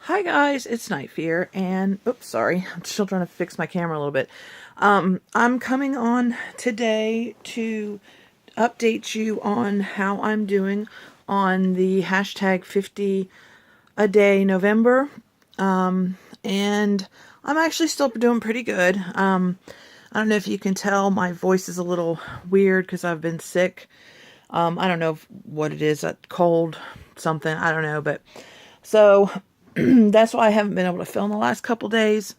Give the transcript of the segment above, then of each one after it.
Hi guys, it's Night Fear, and oops, sorry, I'm still trying to fix my camera a little bit. I'm coming on today to update you on how I'm doing on the hashtag 50 a day November. And I'm actually still doing pretty good. I don't know if you can tell, my voice is a little weird because I've been sick. I don't know what it is, a cold, something, I don't know, but so that's why I haven't been able to film the last couple days.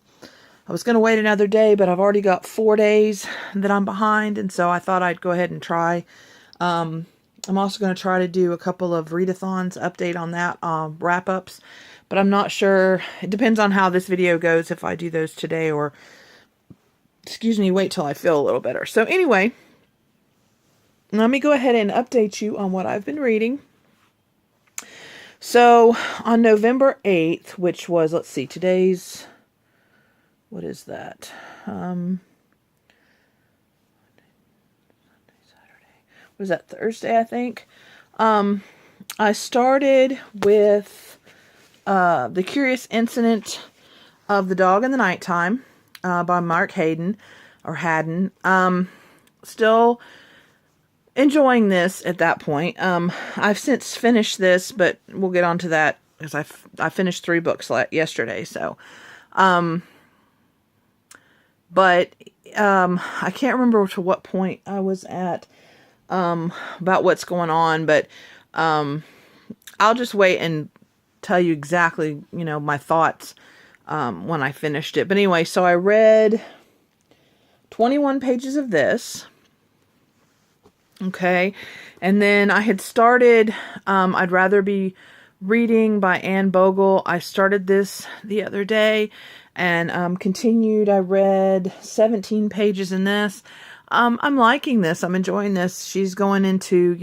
I was going to wait another day, but I've already got 4 days that I'm behind, and so I thought I'd go ahead and try. I'm also going to try to do a couple of readathons, update on that, wrap-ups, but I'm not sure. It depends on how this video goes, if I do those today or, excuse me, wait till I feel a little better. So anyway, let me go ahead and update you on what I've been reading. So, on November 8th, which was, let's see, today's, what is that? Saturday. Was that Thursday, I think? I started with The Curious Incident of the Dog in the Nighttime by Mark Haddon, or Haddon. Still enjoying this at that point. I've since finished this, but we'll get on to that because I finished 3 books yesterday. So, but I can't remember to what point I was at about what's going on. But I'll just wait and tell you exactly, my thoughts when I finished it. But anyway, so I read 21 pages of this. Okay, and then I had started, I'd Rather Be Reading by Anne Bogle. I started this the other day and continued. I read 17 pages in this. I'm liking this. I'm enjoying this. She's going into,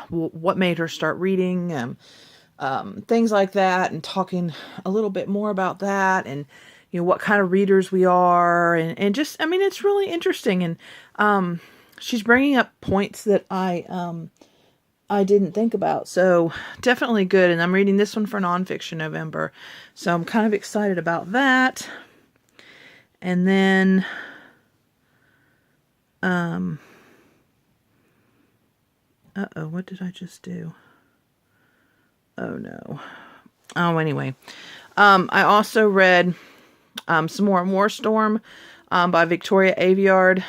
what made her start reading, things like that, and talking a little bit more about that, and, what kind of readers we are, and just, it's really interesting, and, she's bringing up points that I didn't think about. So definitely good. And I'm reading this one for Nonfiction November. So I'm kind of excited about that. And then, what did I just do? Oh no. Oh, anyway. I also read, some more War Storm, by Victoria Aveyard.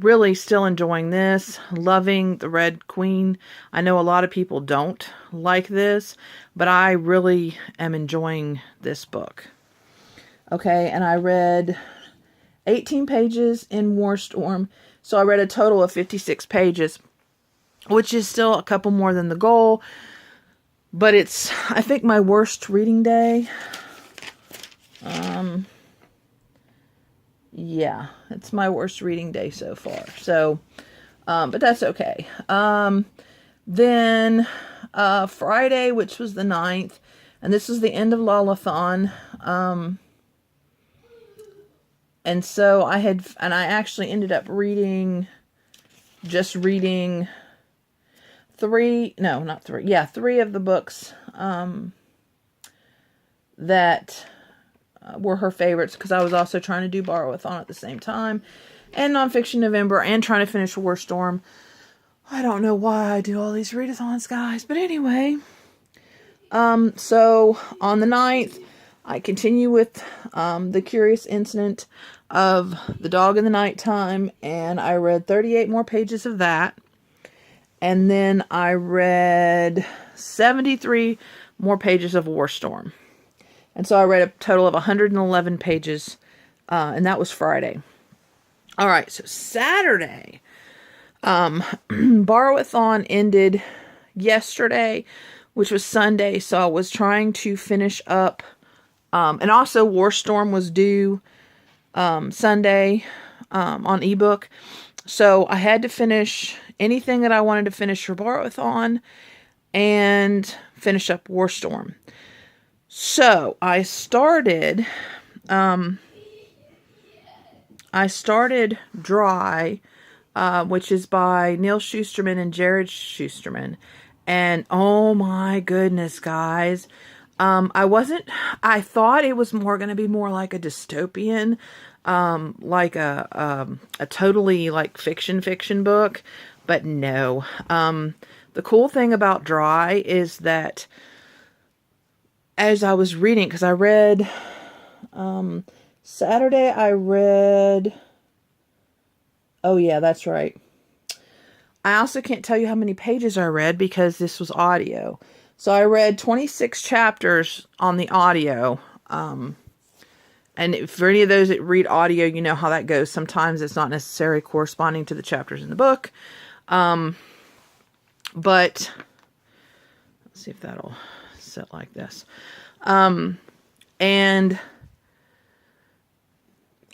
Really still enjoying this. Loving The Red Queen. I know a lot of people don't like this, but I really am enjoying this book. Okay, and I read 18 pages in War Storm. So I read a total of 56 pages, which is still a couple more than the goal. But it's, I think, my worst reading day. Yeah, it's my worst reading day so far. So, but that's okay. Then, Friday, which was the 9th, and this is the end of Lullathon. And so I actually ended up reading 3 of the books, that were her favorites, because I was also trying to do Borrow-a-thon at the same time, and Nonfiction November, and trying to finish War Storm. I don't know why I do all these readathons, guys, but anyway. So on the 9th, I continue with The Curious Incident of the Dog in the Nighttime, and I read 38 more pages of that. And then I read 73 more pages of War Storm. And so I read a total of 111 pages, and that was Friday. All right, so Saturday, Borrow-a-thon ended yesterday, which was Sunday, so I was trying to finish up, and also War Storm was due Sunday on ebook, so I had to finish anything that I wanted to finish for Borrow-a-thon and finish up War Storm. So I started Dry, which is by Neal Shusterman and Jared Shusterman. And oh my goodness, guys, I thought it was more going to be more like a dystopian, like a totally like fiction book, but no. The cool thing about Dry is that as I was reading, because I read, Saturday I read, oh yeah, that's right. I also can't tell you how many pages I read because this was audio. So I read 26 chapters on the audio. And for any of those that read audio, you know how that goes. Sometimes it's not necessarily corresponding to the chapters in the book. But let's see if that'll sit like this. And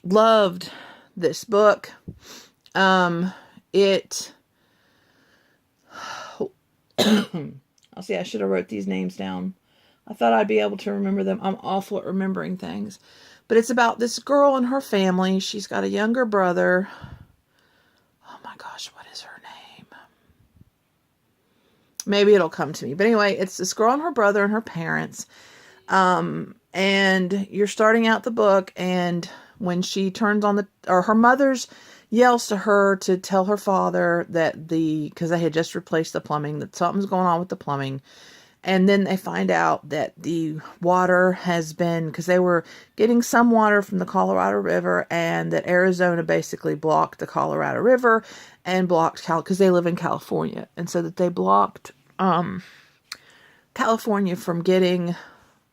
loved this book. I'll see, I should have wrote these names down. I thought I'd be able to remember them. I'm awful at remembering things. But it's about this girl and her family. She's got a younger brother. Oh my gosh, what is her name? Maybe it'll come to me. But anyway, it's this girl and her brother and her parents. And you're starting out the book, and when she turns on her mother's yells to her to tell her father that because they had just replaced the plumbing, that something's going on with the plumbing. And then they find out that the water has been, because they were getting some water from the Colorado River, and that Arizona basically blocked the Colorado River and blocked because they live in California. And so that they blocked California from getting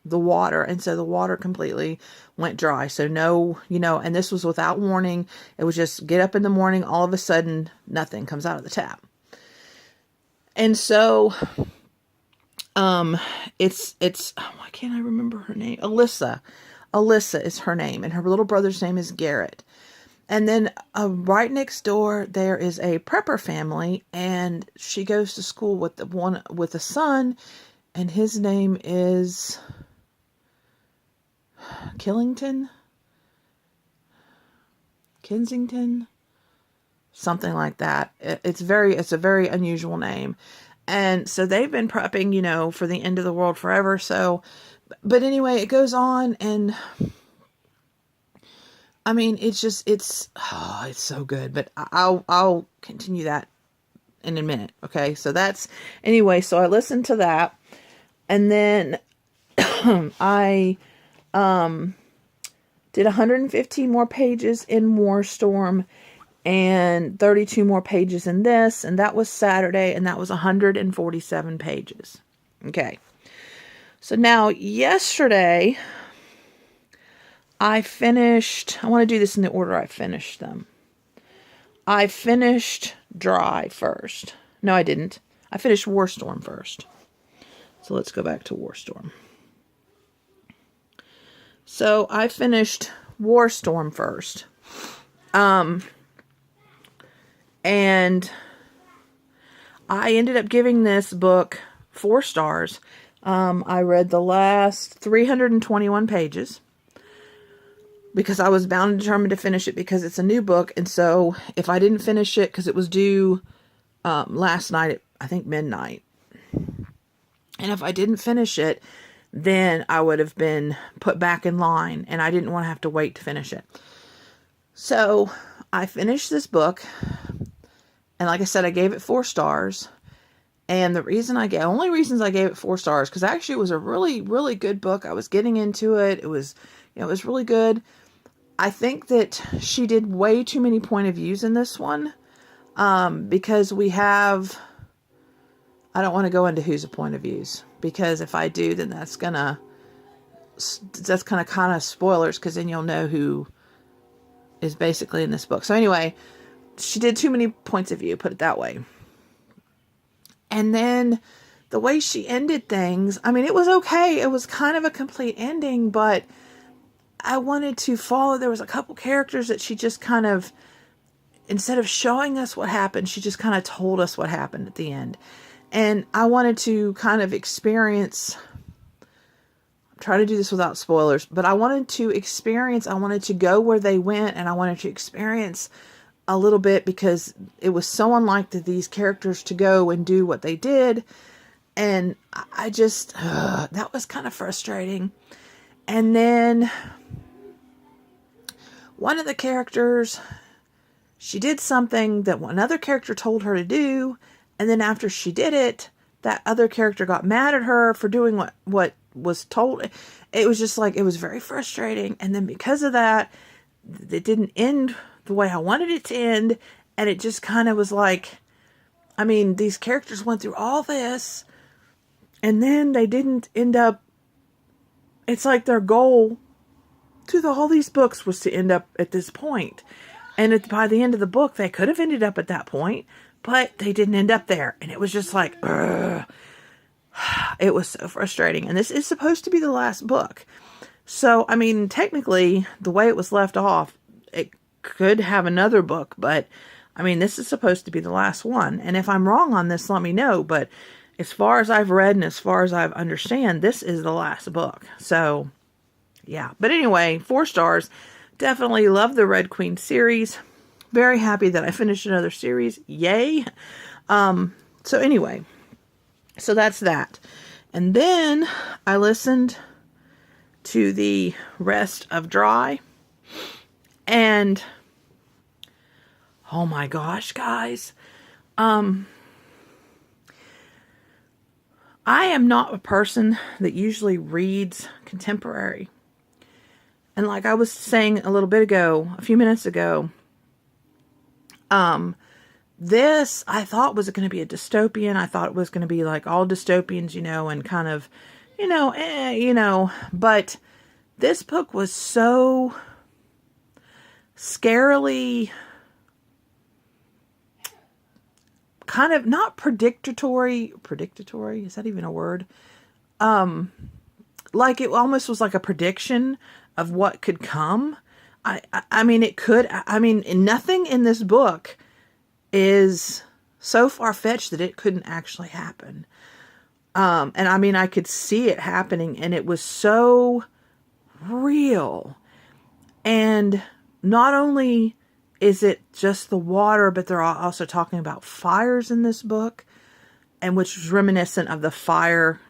the water. And so the water completely went dry. So no, and this was without warning. It was just get up in the morning, all of a sudden, nothing comes out of the tap. And so it's why can't I remember her name? Alyssa is her name, and her little brother's name is Garrett. And then right next door there is a prepper family, and she goes to school with a son, and his name is Kensington, something like that. It's a very unusual name. And so they've been prepping, for the end of the world forever. So, but anyway, it goes on, and I mean, it's so good, but I'll continue that in a minute. Okay. So so I listened to that, and then I, did 115 more pages in Warstorm and 32 more pages in this, and that was Saturday, and that was 147 pages. Okay. So now yesterday I want to do this in the order I finished them. I finished Dry first. No, I didn't. I finished Warstorm first. So let's go back to Warstorm. So I finished Warstorm first. And I ended up giving this book 4 stars. I read the last 321 pages because I was bound and determined to finish it because it's a new book. And so if I didn't finish it, because it was due last night at, I think, midnight. And if I didn't finish it, then I would have been put back in line, and I didn't want to have to wait to finish it. So I finished this book, and like I said, I gave it 4 stars. And only reasons I gave it 4 stars, because actually it was a really, really good book. I was getting into it. It was really good. I think that she did way too many point of views in this one, because I don't want to go into who's a point of views, because if I do, then that's kind of spoilers, because then you'll know who is basically in this book. So anyway, she did too many points of view, put it that way. And then the way she ended things, I mean, it was okay. It was kind of a complete ending, but I wanted to follow. There was a couple characters that she just kind of, instead of showing us what happened, she just kind of told us what happened at the end. And I wanted to kind of experience, I'm trying to do this without spoilers, but I wanted to go where they went, and I wanted to experience a little bit, because it was so unlike these characters to go and do what they did. And I just, that was kind of frustrating. And then one of the characters, she did something that another character told her to do. And then after she did it, that other character got mad at her for doing what was told. It was just like, it was very frustrating. And then because of that, it didn't end the way I wanted it to end. And it just kind of was like, I mean, these characters went through all this, and then they didn't end up, it's like their goal to all these books was to end up at this point. And by the end of the book, they could have ended up at that point, but they didn't end up there. And it was just like, ugh. It was so frustrating. And this is supposed to be the last book. So, I mean, technically, the way it was left off, it could have another book, but I mean, this is supposed to be the last one. And if I'm wrong on this, let me know. But as far as I've read and as far as I understand, this is the last book. So, yeah. But anyway, 4 stars. Definitely love the Red Queen series. Very happy that I finished another series. Yay. So anyway, so that's that. And then I listened to the rest of Dry. And oh my gosh, guys. I am not a person that usually reads contemporary. And like I was saying a few minutes ago, this I thought was going to be a dystopian. I thought it was going to be like all dystopians, and kind of, but this book was so scarily kind of not predictory, is that even a word? Like it almost was like a prediction of what could come. I mean, nothing in this book is so far-fetched that it couldn't actually happen. And I mean, I could see it happening, and it was so real. And not only is it just the water, but they're also talking about fires in this book, and which is reminiscent of the fire,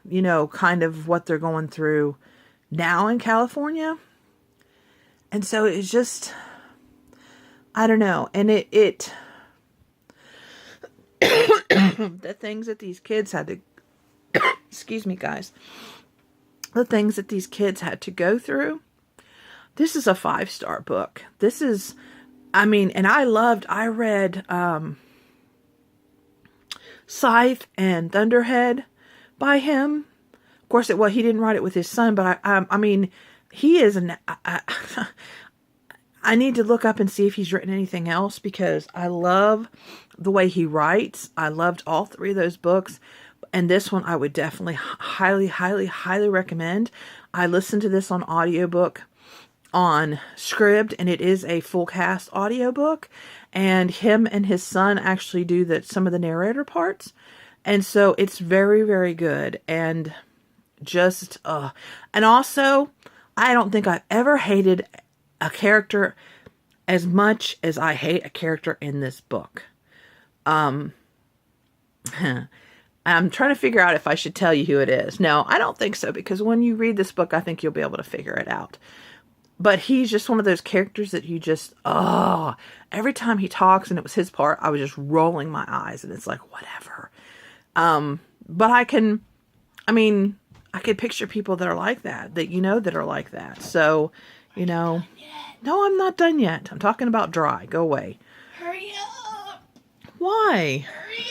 kind of what they're going through now in California. And so it's just, I don't know. And it the things that these kids had to, excuse me, guys, the things that these kids had to go through. This is a 5-star book. This is, and I read Scythe and Thunderhead by him. Of course, he didn't write it with his son, but he is I need to look up and see if he's written anything else, because I love the way he writes. I loved all 3 of those books. And this one I would definitely highly, highly, highly recommend. I listened to this on audiobook on Scribd, and it is a full cast audiobook. And him and his son actually do some of the narrator parts. And so it's very, very good. And just, and also, I don't think I've ever hated a character as much as I hate a character in this book. I'm trying to figure out if I should tell you who it is. No, I don't think so, because when you read this book, I think you'll be able to figure it out. But he's just one of those characters that you just, every time he talks and it was his part, I was just rolling my eyes, and it's like, whatever. But I could picture people that are like that that are like that. So, no, I'm not done yet. I'm talking about Dry. Go away. Hurry up. Why? Hurry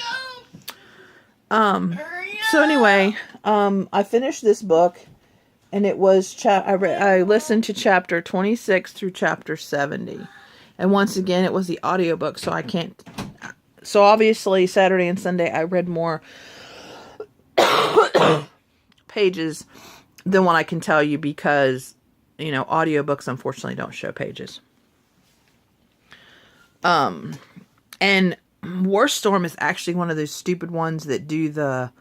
up. Hurry up. So anyway, I finished this book, and it was I listened to chapter 26 through chapter 70. And once again, it was the audiobook, so I can't. So obviously, Saturday and Sunday, I read more pages than what I can tell you, because, audiobooks unfortunately don't show pages. And War Storm is actually one of those stupid ones that do the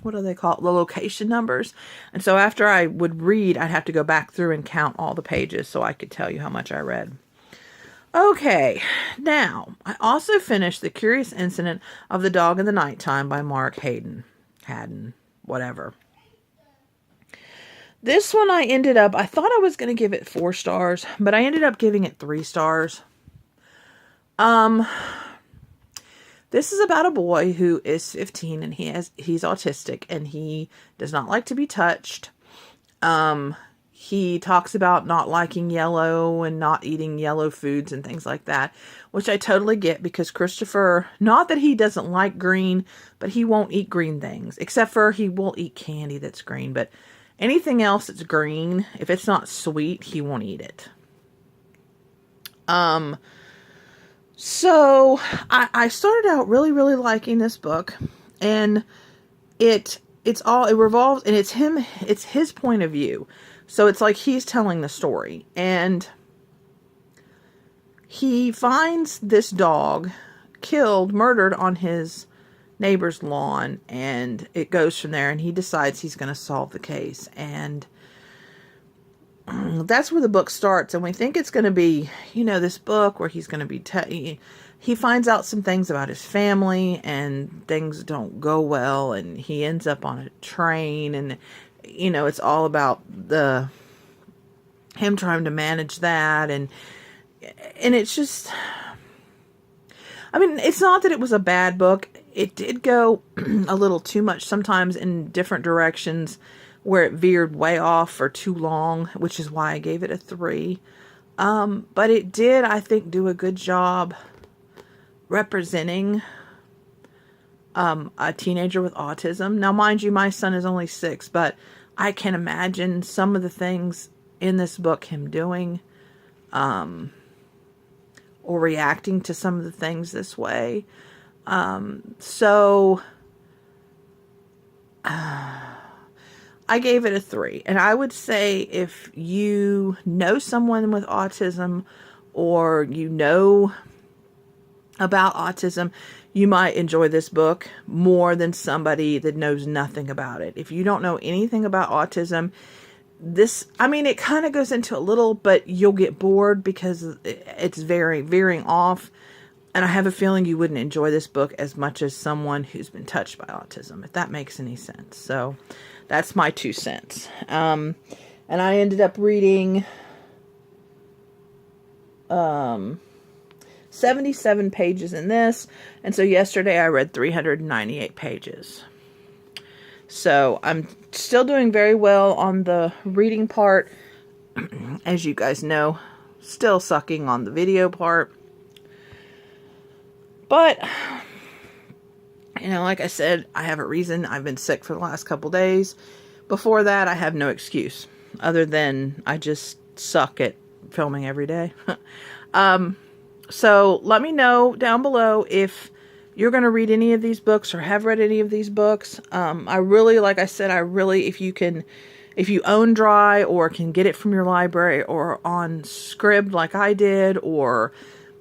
what do they call it? The location numbers. And so after I would read, I'd have to go back through and count all the pages so I could tell you how much I read. Okay, now, I also finished The Curious Incident of the Dog in the Nighttime by Mark Haddon, whatever. This one I thought I was going to give it 4 stars, but I ended up giving it 3 stars. This is about a boy who is 15 and he's autistic and he does not like to be touched. He talks about not liking yellow and not eating yellow foods and things like that, which I totally get because Christopher, not that he doesn't like green, but he won't eat green things, except for he will eat candy that's green, but anything else that's green, if it's not sweet, he won't eat it. So I started out really, really liking this book, and it revolves, and it's his point of view. So it's like he's telling the story, and he finds this dog murdered on his neighbor's lawn, and it goes from there, and he decides he's going to solve the case, and that's where the book starts. And we think it's going to be, this book where he's going to be he finds out some things about his family, and things don't go well, and he ends up on a train, and it's all about him trying to manage that, and it's just, I mean, it's not that it was a bad book. It did go a little too much sometimes in different directions where it veered way off for too long, which is why I gave it a 3. But it did, I think, do a good job representing a teenager with autism. Now, mind you, my son is only 6, but I can imagine some of the things in this book him doing, or reacting to some of the things this way. So I gave it a 3. And I would say if you know someone with autism, or about autism, you might enjoy this book more than somebody that knows nothing about it. If you don't know anything about autism, it kind of goes into a little, but you'll get bored because it's very veering off. And I have a feeling you wouldn't enjoy this book as much as someone who's been touched by autism, if that makes any sense. So that's my 2 cents. And I ended up reading 77 pages in this. And so yesterday I read 398 pages. So I'm still doing very well on the reading part. As you guys know, still sucking on the video part. But, like I said, I have a reason. I've been sick for the last couple days. Before that, I have no excuse. Other than I just suck at filming every day. So let me know down below if you're going to read any of these books or have read any of these books. I really, like I said, if you own Dry or can get it from your library or on Scribd like I did, or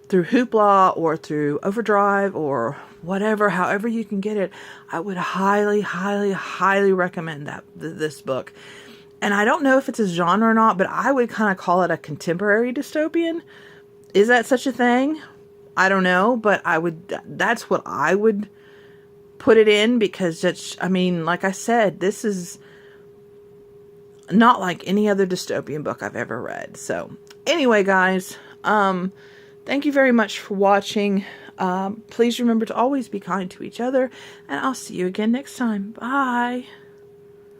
through Hoopla or through Overdrive or whatever, however you can get it, I would highly, highly, highly recommend this book. And I don't know if it's a genre or not, but I would kind of call it a contemporary dystopian. Is that such a thing? I don't know, but that's what I would put it in, because like I said, this is not like any other dystopian book I've ever read. So anyway, guys, thank you very much for watching. Please remember to always be kind to each other, and I'll see you again next time. Bye.